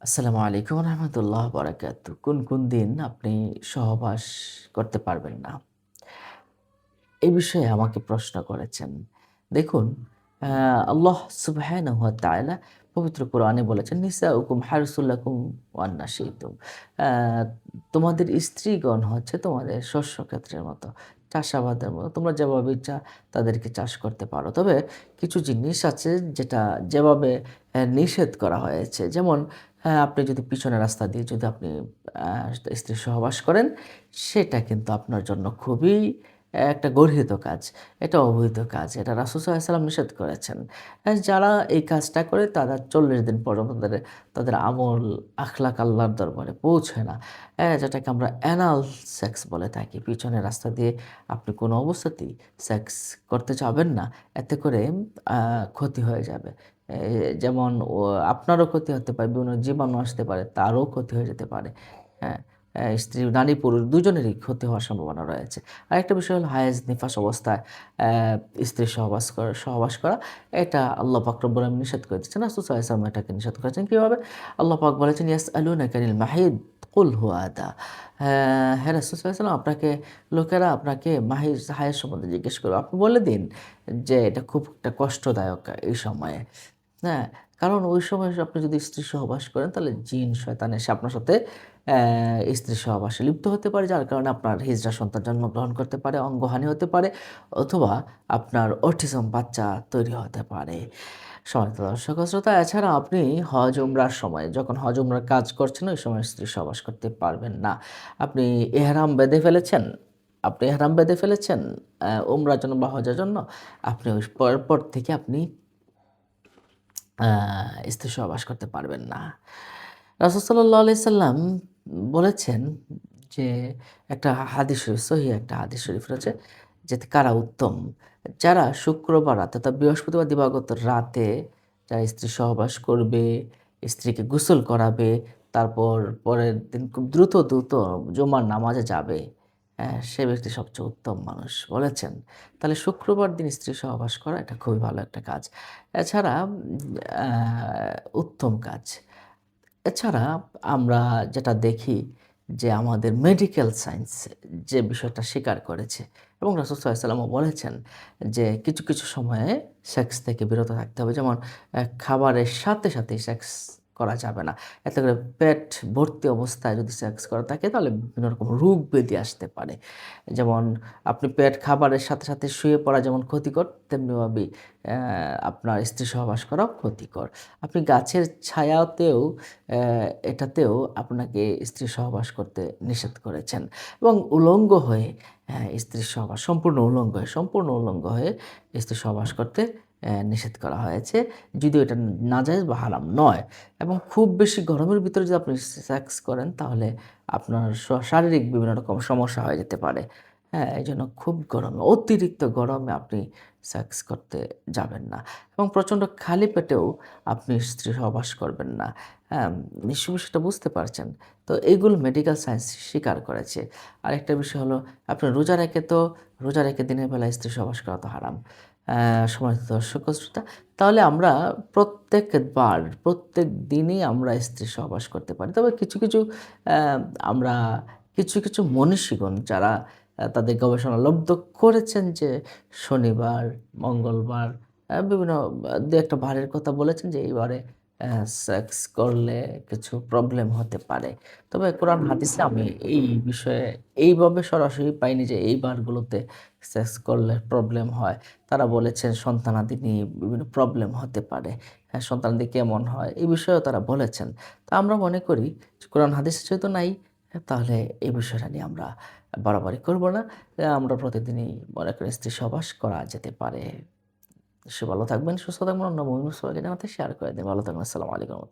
আসসালামু আলাইকুম রহমতুল্লাহ বারাকাতু। কোন দিন আপনি সহবাস করতে পারবেন না? এই বিষয়ে আমাকে প্রশ্ন করেছেন। দেখুন, আ আল্লাহ সুবহানাহু ওয়া তাআলা পবিত্র কোরআনে বলেছেন, "নিসাউকুম হারসুল লাকুম ওয়া আন্না শি'তুম।" আ তোমাদের স্ত্রীগণ হচ্ছে তোমাদের শস্যক্ষেত্রের মতো, চাষাবাদের মতো। তোমরা যেভাবে ইচ্ছা তাদেরকে চাষ করতে পারো। তবে কিছু জিনিস আছে যেটা যেভাবে নিষেধ করা হয়েছে। যেমন আপনি যদি পিছনের রাস্তা দিয়ে যদি আপনি আ স্ত্রীর সহবাস করেন, সেটা কিন্তু আপনার জন্য খুবই একটা গর্হিত কাজ। এটা অবৈধ কাজ। এটা রাসূল সাল্লাল্লাহু আলাইহি ওয়াসাল্লাম নিষেধ করেছেন। যারা এই কাজটা করে তারা ৪০ দিন পর্যন্ত তাদের আমল আখলাক আল্লাহর দরবারে পৌঁছয় না। যেটাকে আমরা অ্যানাল সেক্স বলে থাকি। পিছনের রাস্তা দিয়ে আপনি কোনো অবস্থাতেই সেক্স করতে যাবেন না। এতে করে আ ক্ষতি হয়ে যাবে। এ যেমন আপনারও ক্ষতি হতে পারে, বিভিন্ন জীবাণু আসতে পারে, তারও ক্ষতি হয়ে যেতে পারে। হ্যাঁ? স্ত্রী, নারী, পুরুষ দুজনেরই ক্ষতি হওয়ার সম্ভাবনা রয়েছে। আরেকটা বিষয় হলো হায়েজ, নিফাস অবস্থায় স্ত্রীর সহবাস করা। এটা আল্লাহ পাক রব্বুল আলামিন নিষেধ করে দিয়েছেন। রাসূল সাল্লাল্লাহু আলাইহি ওয়াসাল্লাম এটাকে নিষেধ করেছেন। কিভাবে? আল্লাহ পাক বলেছেন, "ইয়াসআলুনাকা আনিল মাহিদ কুল হুয়া আযা।" হে রাসূল সাল্লাল্লাহু আলাইহি ওয়াসাল্লাম, লোকেরা আপনাকে হায়েজ সম্বন্ধে জিজ্ঞেস করবে। আপনি বলে দিন যে এটা খুব একটা কষ্টদায়ক এই সময়ে। হ্যাঁ? কারণ ওই সময় আপনি যদি স্ত্রী সহবাস করেন তাহলে জিন শয়তান এসে আপনার সাথে স্ত্রী সহবাসে লিপ্ত হতে পারে। যার কারণে আপনার হিজড়া সন্তান জন্মগ্রহণ করতে পারে, অঙ্গহানি হতে পারে অথবা আপনার অটিজম বাচ্চা তৈরি হতে পারে। সম্মানিত দর্শক ও শ্রোতা, এছাড়া আপনি হজ উমরার সময় যখন হজ উমরার কাজ করছেন ওই সময় স্ত্রী সহবাস করতে পারবেন না। আপনি এহরাম বেঁধে ফেলেছেন, উমরার জন্য বা হজের জন্য। আপনি ওই পর থেকে আপনি আ স্ত্রী সহবাস করতে পারবেন না। রাসূল সাল্লাল্লাহু আলাইহি সাল্লাম বলেছেন যে একটা হাদিস শরীফ, সহিহ একটা হাদিস শরীফ রয়েছে যে কারা উত্তম? যারা শুক্রবার রাতে অর্থাৎ বৃহস্পতিবার দিবাগত রাতে যারা স্ত্রী সহবাস করবে, স্ত্রীকে গোসল করাবে, তারপর পরের দিন খুব দ্রুত জুমার নামাজে যাবে, সে ব্যক্তি সবচেয়ে উত্তম মানুষ বলেছেন। তাহলে শুক্রবার দিন স্ত্রী সহবাস করা এটা খুবই ভালো একটা কাজ। এছাড়া আ উত্তম কাজ। এছাড়া আমরা যেটা দেখি যে আমাদের মেডিকেল সায়েন্স যে বিষয়টা স্বীকার করেছে এবং রাসূল সাল্লাল্লাহু আলাইহি ওয়াসাল্লামও বলেছেন যে কিছু সময়ে সেক্স থেকে বিরত থাকতে হবে। যেমন খাবারের সাথেই সেক্স করা যাবে না। এতে করে পেট ভর্তি অবস্থায় যদি সেক্স করা থাকে তাহলে বিভিন্ন রকম রোগ ব্যাধি আসতে পারে। যেমন আপনি খাবারের সাথে শুয়ে পড়া যেমন ক্ষতিকর, তেমনিভাবেই অ্যা আপনার স্ত্রী সহবাস করাও ক্ষতিকর। আপনি গাছের ছায়াতেও এটাতেও আপনাকে স্ত্রী সহবাস করতে নিষেধ করেছেন এবং উলঙ্গ হয়ে স্ত্রীর সহবাস সম্পূর্ণ উলঙ্গ হয়ে স্ত্রী সহবাস করতে নিষেধ করা হয়েছে। যদিও এটা নাজায়েজ বা হারাম নয় এবং খুব বেশি গরমের ভিতরে যদি আপনি সেক্স করেন তাহলে আপনার শারীরিক বিভিন্ন রকম সমস্যা হয়ে যেতে পারে। হ্যাঁ? এজন্য খুব গরমে, অতিরিক্ত গরমে আপনি সেক্স করতে যাবেন না এবং প্রচণ্ড খালি পেটেও আপনি স্ত্রী সহবাস করবেন না। হ্যাঁ? নিশ্চয়ই বিষয়টা বুঝতে পারছেন। তো এইগুলো মেডিকেল সায়েন্স স্বীকার করেছে। আরেকটা বিষয় হলো আপনি রোজা রেখে দিনের বেলায় স্ত্রী সহবাস করা তো হারাম। সম্মানিত দর্শক ও শ্রোতা, তাহলে আমরা প্রত্যেক দিনই আমরা স্ত্রী সহবাস করতে পারি। তবে অ্যা আমরা কিছু মনীষীগণ যারা তাদের গবেষণা লব্ধ করেছেন যে শনিবার, মঙ্গলবার বিভিন্ন ২-১ টা বারের কথা বলেছেন যে এই বারে সেক্স করলে কিছু প্রবলেম হতে পারে। তবে কোরআন হাদিসে আমি এই বিষয়ে এইভাবে সরাসরি পাইনি যে এই বারগুলোতে সেক্স করলে প্রবলেম হয়। তারা বলেছেন সন্তানাদি নিয়ে বিভিন্ন প্রবলেম হতে পারে। সন্তানাদি কেমন হয়? এই বিষয়েও তারা বলেছেন। তো আমরা মনে করি যে কোরআন হাদিসে যেহেতু নাই, তাহলে এই বিষয়টা নিয়ে আমরা বাড়াবাড়ি করব না। আমরা প্রতিদিনই মনে করি স্ত্রী সহবাস করা যেতে পারে। ভালো থাকবেন, সুস্থ থাকবেন। অন্য মুমিন মুসলিমকে জানাতে শেয়ার করে দিন। ভালো থাকবেন। আসসালামু আলাইকুম।